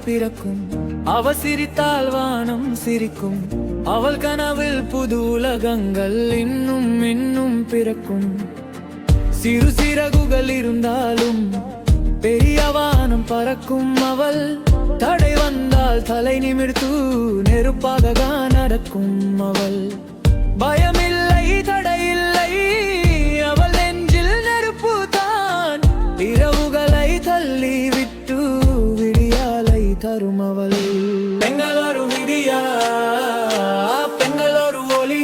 பிறக்கும். அவ சிரித்தால் வானம் சிரிக்கும். அவள் கனவில் புது உலகங்கள் இன்னும் இன்னும் பிறக்கும். சிறு சிறகுகள் இருந்தாலும் பெரிய வானம் பறக்கும். அவள் தடை வந்தால் தலை நிமிர்த்து நெருப்பாக நடக்கும். அவள் பயமில்லை, தடையில்லை, அவள் நெஞ்சில் நெருப்பு தான். இரவுகளை தள்ளி விட்டு விடியாலை தரும் அவள். பெங்களூரு விடியா, பெங்களூரு ஒளி,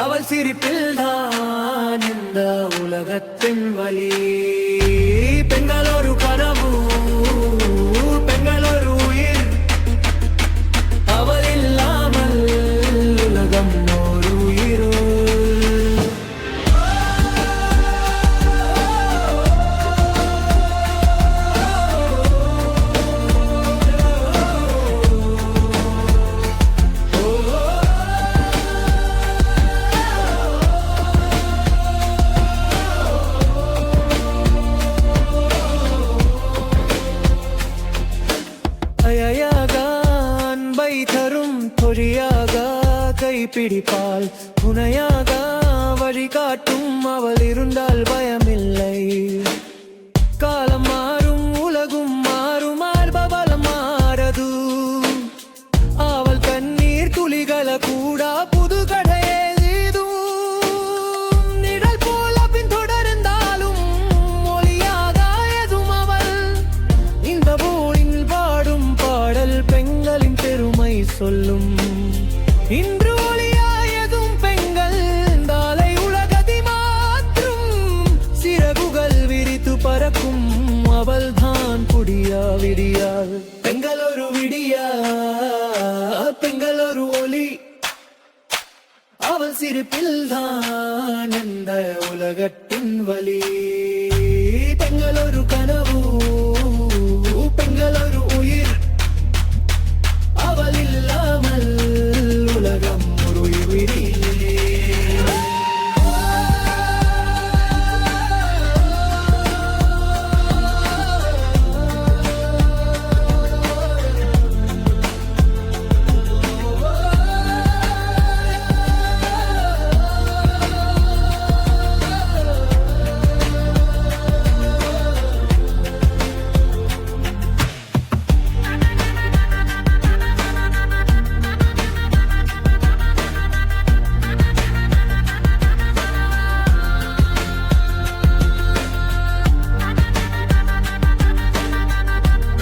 அவள் சிரிப்பில் தான் இந்த உலகத்தின் வழி. பெங்களூரு கனவு, பெங்களூரு உயிர், அவள் இல்லாமல் உலகம் ஒரு இருள். அன்பை தரும் பொறியாக கைப்பிடிப்பாள். துணையாக வழிகாட்டும் அவள் இருந்தால் பயமில்லை. காலம் மாறும், உலகும் மாறும், ஆர்பவலம் மாறது. அவள் கண்ணீர் துளிகள கூட புது கடையேதும். நிழல் போல பின் தொடர்ந்தாலும் மொழியாக எதுவும் அவள். இந்த போலில் பாடும் பாடல் பெண்களின் பெருமை சொல்லும். இன்று ஒளியாயதும் பெண்கள் நாளை உலகத்தை மாற்றும். சிறகுகள் விரித்து பறக்கும் அவள் தான் புடியா விடியா. பெங்களூரு விடியா, பெங்களூரு ஒளி, அவள் சிரிப்பில் தான் இந்த உலகத்தின் வழி. பெங்களூரு கனவு,